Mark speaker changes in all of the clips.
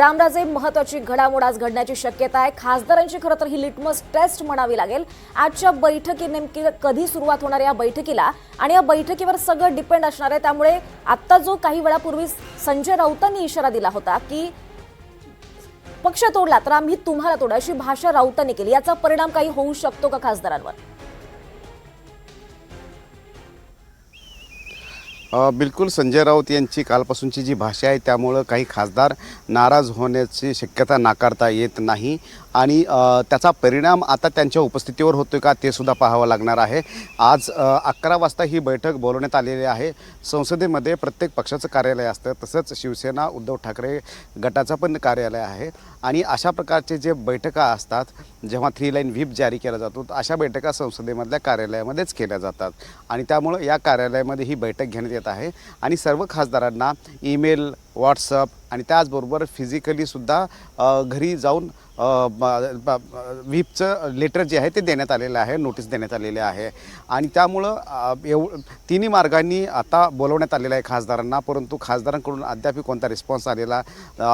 Speaker 1: रामराजे महत्त्वाची घडामोड आज घडण्याची शक्यता आहे। खासदारांची खरं तर ही लिटमस टेस्ट म्हणावी लागेल। आजच्या बैठकी नेमकी कधी सुरुवात होणार या बैठकीला आणि या बैठकीवर सगळं डिपेंड असणार आहे। त्यामुळे आता जो काही वेळापूर्वी संजय राऊतांनी इशारा दिला होता की पक्ष तोडला तर आम्ही तुम्हाला तोडू अशी भाषा राऊतांनी केली, याचा परिणाम काही होऊ शकतो का खासदारांवर?
Speaker 2: बिलकुल संजय राऊत यांची कालपासूनची जी भाषा आहे त्यामुळं काही खासदार नाराज होण्याची शक्यता नाकारता येत नाही आणि त्याचा परिणाम आता त्यांच्या उपस्थितीवर होतोय का ते सुद्धा पाहावं लागणार आहे। आज 11 वाजता ही बैठक बोलवण्यात आलेली आहे। संसदेमध्ये प्रत्येक पक्षाचं कार्यालय असतं, तसंच शिवसेना उद्धव ठाकरे गटाचं पण कार्यालय आहे आणि अशा प्रकारचे जे बैठका असतात, जेव्हा 3 लाईन व्हीप जारी केला जातो अशा बैठका संसदेमधल्या कार्यालयामध्येच केल्या जातात आणि त्यामुळे या कार्यालयामध्ये ही बैठक घेण्यात येत आहे आणि सर्व खासदारांना ईमेल, व्हॉट्सअप आणि त्याचबरोबर फिजिकलीसुद्धा घरी जाऊन व्हीपचं लेटर जे आहे ते देण्यात आलेलं आहे, नोटीस देण्यात आलेली आहे आणि त्यामुळं तिन्ही मार्गांनी आता बोलवण्यात आलेलं आहे खासदारांना, परंतु खासदारांकडून अद्याप कोणता रिस्पॉन्स आलेला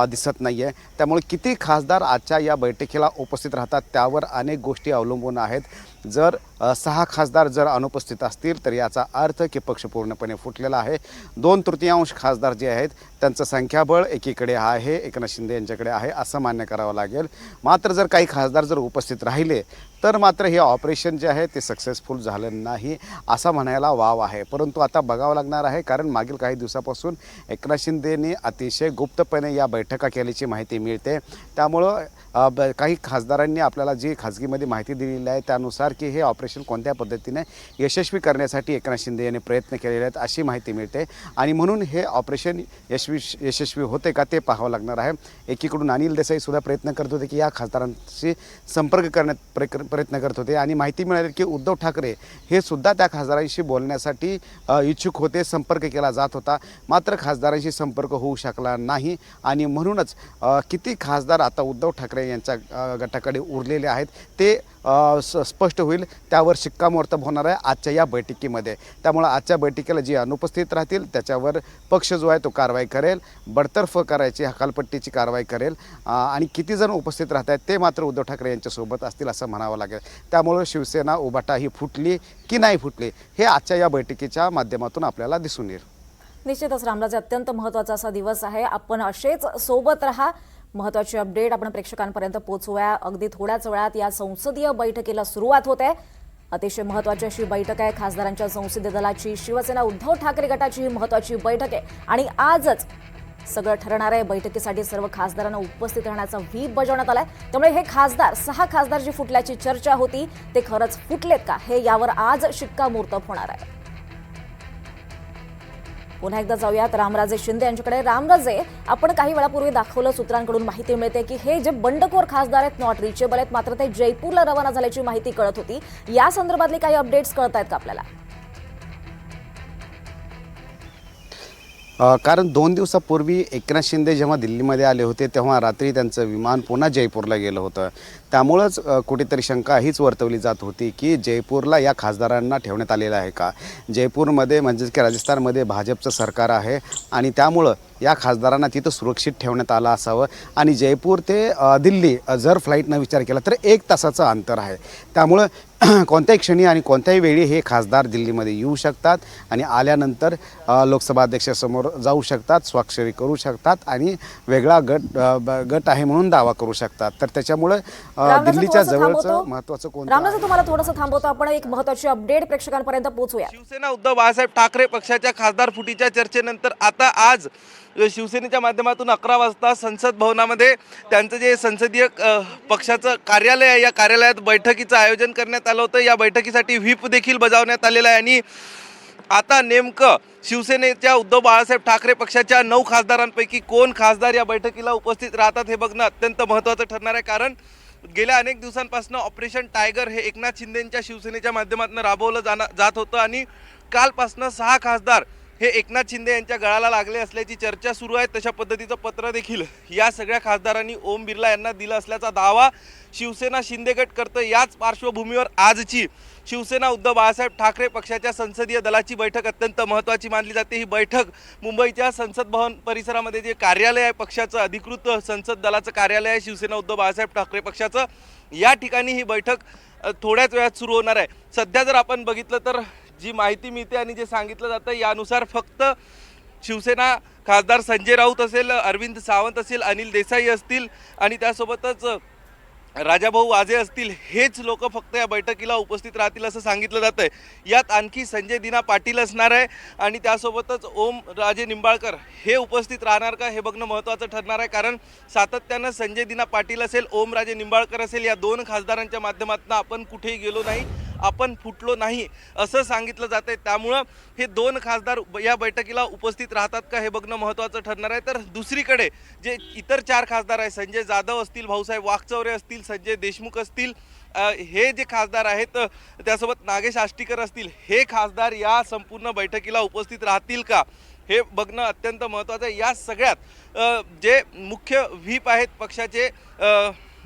Speaker 2: दिसत नाही आहे। त्यामुळे किती खासदार आजच्या या बैठकीला उपस्थित राहतात त्यावर अनेक गोष्टी अवलंबून आहेत। जर 6 खासदार जर अनुपस्थित असतील तर याचा अर्थ की पक्ष पूर्णपणे फुटलेला आहे। 2/3 खासदार जे आहेत त्यांचं संख्याबळ एकीकडे आहे, एकनाथ शिंदे यांच्याकडे आहे असं मान्य करावं लागेल। मात्र जर काही खासदार जर उपस्थित राहिले तर मात्र हे ऑपरेशन जे आहे ते सक्सेसफुल झालं नाही असं म्हणायला वाव आहे। परंतु आता बघावं लागणार आहे, कारण मागील काही दिवसापासून एकनाथ शिंदेंनी अतिशय गुप्तपणे या बैठका केल्याची माहिती मिळते। त्यामुळं काही खासदारांनी आपल्याला जी खाजगीमध्ये माहिती दिलेली आहे त्यानुसार की हे ऑपरेशन कोणत्या पद्धतीने यशस्वी करण्यासाठी एकनाथ शिंदे यांनी प्रयत्न केलेले आहेत अशी माहिती मिळते आणि म्हणून हे ऑपरेशन यशस्वी होते का ते पाहावं लागणार आहे। एकीकडून अनिल देसाई सुद्धा प्रयत्न करत होते की या खासदारांशी संपर्क करण्यात प्रयत्न करत होते आणि माहिती मिळाली की उद्धव ठाकरे हे सुद्धा त्या खासदारांशी बोलण्यासाठी इच्छुक होते, संपर्क केला जात होता, मात्र खासदारांशी संपर्क होऊ शकला नाही आणि म्हणूनच किती खासदार आता उद्धव ठाकरे यांच्या गटाकडे उरलेले आहेत ते स्पष्ट होईल, त्यावर शिक्कामोर्तब होणार आहे आजच्या या बैठकीमध्ये। त्यामुळे आजच्या बैठकीला जी अनुपस्थित राहतील त्याच्यावर पक्ष जो आहे तो कारवाई करेल, बडतर्फ करायची हकालपट्टीची कारवाई करेल आणि किती जण उपस्थित राहत आहेत ते मात्र उद्धव ठाकरे यांच्यासोबत असतील असं म्हणावं लागेल। त्यामुळे शिवसेना उभाटा ही फुटली की नाही फुटली हे आजच्या या बैठकीच्या माध्यमातून आपल्याला दिसून येईल।
Speaker 1: निश्चितच रामराजे अत्यंत महत्त्वाचा असा दिवस आहे, आपण असेच सोबत राहा। महत्त्वाची अपडेट आपण प्रेक्षकांपर्यंत पोहोचवूया। अगदी थोड्याच वेळात या संसदीय बैठकीला सुरुवात होते। अतिशय महत्त्वाची अशी बैठक आहे खासदारांच्या संसदीय दलाची, शिवसेना उद्धव ठाकरे गटाची ही महत्त्वाची बैठक आहे आणि आजच सगळं ठरणार आहे। बैठकीसाठी सर्व खासदारांना उपस्थित राहण्याचा व्हीप बजावण्यात आलाय। त्यामुळे हे खासदार 6 खासदार जी फुटल्याची चर्चा होती ते खरंच फुटलेत का हे यावर आज शिक्कामोर्तब होणार आहे। पुन्हा एकदा जाऊयात रामराजे शिंदे यांच्याकडे। रामराजे, आपण काही वेळापूर्वी दाखवलं, सूत्रांकडून माहिती मिळते की हे जे बंडखोर खासदार आहेत नॉट रिचेबल आहेत, मात्र ते जयपूरला रवाना झाल्याची माहिती कळत होती। या संदर्भातली काही अपडेट्स कळत आहेत का आपल्याला?
Speaker 2: कारण 2 दिवसापूर्वी एकनाथ शिंदे जेव्हा दिल्लीमध्ये आले होते तेव्हा रात्री त्यांचं विमान पुन्हा जयपूरला गेलं होतं। त्यामुळंच कुठेतरी शंका हीच वर्तवली जात होती की जयपूरला या खासदारांना ठेवण्यात आलेलं आहे का। जयपूरमध्ये म्हणजेच की राजस्थानमध्ये भाजपचं सरकार आहे आणि त्यामुळं या खासदारांना तिथं सुरक्षित ठेवण्यात आलं असावं आणि जयपूर ते दिल्ली जर फ्लाईटनं विचार केला तर 1 तासाचं अंतर आहे। त्यामुळं कोणत्याही क्षणी आणि कोणत्याही वेळी हे खासदार दिल्लीमध्ये येऊ शकतात आणि आल्यानंतर लोकसभा अध्यक्षासमोर जाऊ शकतात, स्वाक्षरी करू शकतात आणि वेगळा गट आहे म्हणून दावा करू शकतात। तर त्याच्यामुळे दिल्लीच्या जवळचं महत्त्वाचं कोणतं?
Speaker 1: रामराजे, तुम्हाला थोडंसं थांबवतो, आपण एक महत्त्वाची अपडेट प्रेक्षकांपर्यंत पोहोचूया।
Speaker 3: शिवसेना उद्धव बाळासाहेब ठाकरे पक्षाच्या खासदार फुटीच्या चर्चेनंतर आता आज शिवसेनेच्या माध्यमातून 11 वाजता संसद भवनामध्ये त्यांचं जे संसदीय पक्षाचं कार्यालय आहे या कार्यालयात बैठकीचं आयोजन करण्यात आलं होतं। या बैठकीसाठी व्हीप देखील बजावण्यात आलेला आहे आणि आता नेमकं शिवसेनेच्या उद्धव बाळासाहेब ठाकरे पक्षाच्या 9 खासदारांपैकी कोण खासदार या बैठकीला उपस्थित राहतात हे बघणं अत्यंत महत्त्वाचं ठरणार आहे। कारण गेल्या अनेक दिवसांपासून ऑपरेशन टायगर हे एकनाथ शिंदेंच्या शिवसेनेच्या माध्यमातून राबवलं जात होतं आणि कालपासून 6 खासदार हे एकनाथ शिंदे यांच्या गळाला लागले असल्याची चर्चा सुरू आहे। तशा पद्धतीचं पत्र देखील या सगळ्या खासदारांनी ओम बिर्ला यांना दिलं असल्याचा दावा शिवसेना शिंदे गट करतं। याच पार्श्वभूमीवर आजची शिवसेना उद्धव बाळासाहेब ठाकरे पक्षाच्या संसदीय दलाची बैठक अत्यंत महत्त्वाची मानली जाते। ही बैठक मुंबईच्या संसद भवन परिसरामध्ये जे कार्यालय आहे, पक्षाचं अधिकृत संसद दलाचं कार्यालय आहे शिवसेना उद्धव बाळासाहेब ठाकरे पक्षाचं, या ठिकाणी ही बैठक थोड्याच वेळात सुरू होणार आहे। सध्या जर आपण बघितलं तर जी माहिती मिळते आणि जे सांगितलं जातं यानुसार फक्त शिवसेना खासदार संजय राऊत असेल, अरविंद सावंत असेल, अनिल देसाई असतील आणि त्यासोबतच राजाभाऊ वाजे असतील, हेच लोक फक्त या बैठकीला उपस्थित राहतील असं सांगितलं जातं आहे। यात आणखी संजय दिना पाटील असणार आहे आणि त्यासोबतच ओम राजे निंबाळकर हे उपस्थित राहणार का हे बघणं महत्त्वाचं ठरणार आहे। कारण सातत्यानं संजय दिना पाटील असेल, ओम राजे निंबाळकर असेल, या दोन खासदारांच्या माध्यमातून आपण कुठेही गेलो नाही, आपण फुटलो नाही असं सांगितलं जात आहे। त्यामुळं हे दोन खासदार या बैठकीला उपस्थित राहतात का हे बघणं महत्त्वाचं ठरणार आहे। तर दुसरीकडे जे इतर चार खासदार आहेत, संजय जाधव असतील, भाऊसाहेब वाकचौरे असतील, संजय देशमुख असतील, हे जे खासदार आहेत, त्यासोबत नागेश आष्टीकर असतील, हे खासदार या संपूर्ण बैठकीला उपस्थित राहतील का हे बघणं अत्यंत महत्त्वाचं आहे। या सगळ्यात जे मुख्य व्हीप आहेत पक्षाचे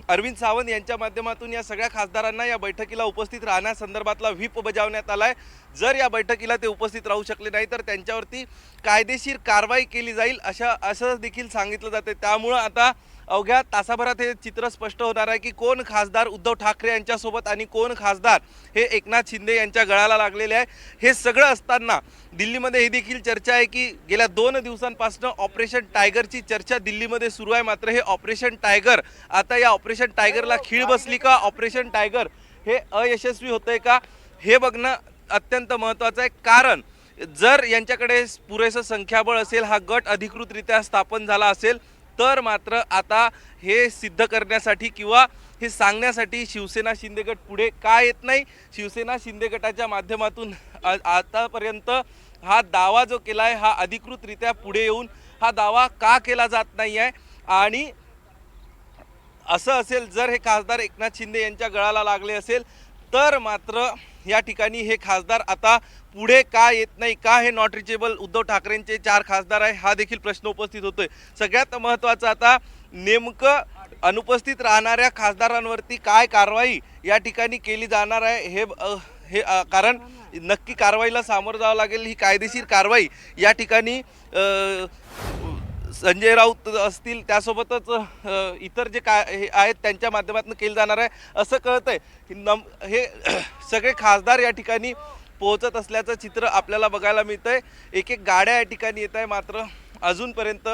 Speaker 3: अरविंद सावंत यांच्या माध्यमातून या सगळ्या खासदारांना या बैठकीला उपस्थित राहण्यासंदर्भातला व्हीप बजावण्यात आला आहे। जर या बैठकीला ते उपस्थित राहू शकले नाही तर त्यांच्यावरती कायदेशीर कारवाई केली जाईल असं देखील सांगितलं जाते। त्यामुळं आता अवघ्या तासाभरात हे चित्र स्पष्ट होणार आहे की कोण खासदार उद्धव ठाकरे यांच्यासोबत आणि कोण खासदार हे एकनाथ शिंदे यांच्या गळाला लागलेले आहे। हे सगळं असताना दिल्लीमध्ये ही देखील चर्चा आहे की गेल्या 2 दिवसांपासून ऑपरेशन टायगरची चर्चा दिल्लीमध्ये सुरू आहे। मात्र हे ऑपरेशन टायगर, आता या ऑपरेशन टायगरला खीळ बसली का, ऑपरेशन टायगर हे अयशस्वी होतंय का हे बघणं अत्यंत महत्त्वाचं आहे। कारण जर यांच्याकडे पुरेसं संख्याबळ असेल, हा गट अधिकृतरित्या स्थापन झाला असेल, तर मात्र आता हे सिद्ध करण्यासाठी किंवा हे सांगण्यासाठी शिवसेना शिंदे गट पुढे का येत नाही। शिवसेना शिंदे गटाच्या माध्यमातून आतापर्यंत हा दावा जो केला आहे हा अधिकृतरित्या पुढे येऊन हा दावा का केला जात नाही आहे। आणि असं असेल, जर हे खासदार एकनाथ शिंदे यांच्या गळाला लागले असेल तर मात्र या ठिकाणी हे खासदार आता पुढे का येत नाही, का हे नॉट रिचेबल उद्धव ठाकरेंचे 4 खासदार आहे हा देखील प्रश्न उपस्थित होतोय। सगळ्यात महत्त्वाचं आता नेमकं अनुपस्थित राहणाऱ्या खासदारांवरती काय कारवाई या ठिकाणी केली जाणार आहे हे कारण नक्की कारवाईला सामोरं जावं लागेल। ही कायदेशीर कारवाई या ठिकाणी संजय राऊत असतील, त्यासोबतच इतर जे हे आहेत त्यांच्या माध्यमातून केलं जाणार आहे असं कळतंय। हे सगळे खासदार या ठिकाणी पोहोचत असल्याचं चित्र आपल्याला बघायला मिळतंय। एक एक गाड्या या ठिकाणी येत आहे, मात्र अजूनपर्यंत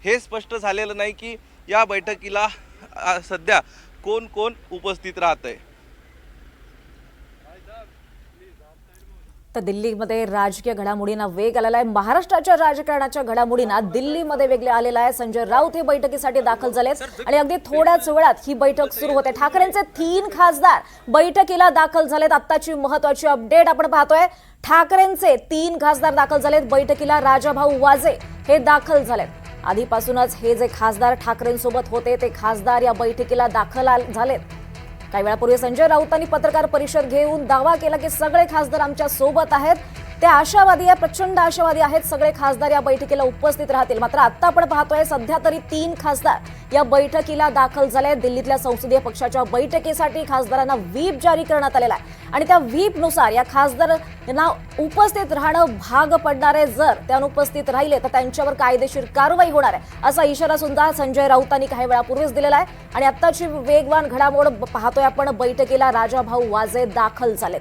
Speaker 3: हे स्पष्ट झालेलं नाही की या बैठकीला सध्या कोण कोण उपस्थित राहतंय।
Speaker 1: तर दिल्लीमध्ये राजकीय घडामोडींना वेग आलेला आहे। महाराष्ट्राच्या राजकारणाच्या घडामोडींना दिल्लीमध्ये वेग आलेला आहे। संजय राऊत हे बैठकीसाठी दाखल झालेत आणि अगदी थोड्याच वेळात ही बैठक सुरू होते। ठाकरेंचे 3 खासदार बैठकीला दाखल झालेत। आत्ताची महत्त्वाची अपडेट आपण पाहतोय, ठाकरेंचे 3 खासदार दाखल झालेत बैठकीला। राजाभाऊ वाजे हे दाखल झालेत। आधीपासूनच हे जे खासदार ठाकरेंसोबत होते ते खासदार या बैठकीला दाखल झालेत। काही वेळापूर्वी संजय राऊतांनी पत्रकार परिषद घेऊन दावा केला की सगळे खासदार आमच्या सोबत आहेत, ते आशावादी आहे, प्रचंड आशावादी आहेत, सगळे खासदार या बैठकीला उपस्थित राहतील। मात्र आता आपण पाहतोय सध्या तरी 3 खासदार या बैठकीला दाखल झाले। दिल्लीतल्या संसदीय पक्षाच्या बैठकीसाठी खासदारांना व्हीप जारी करण्यात आलेला आहे आणि त्या व्हीपनुसार या खासदारांना उपस्थित राहणं भाग पडणार आहे। जर ते अनुपस्थित राहिले तर त्यांच्यावर कायदेशीर कारवाई होणार आहे असा इशारा सुद्धा संजय राऊतांनी काही वेळापूर्वीच दिलेला आहे। आणि आत्ताची वेगवान घडामोड पाहतोय आपण, बैठकीला राजाभाऊ वाजे दाखल झालेत।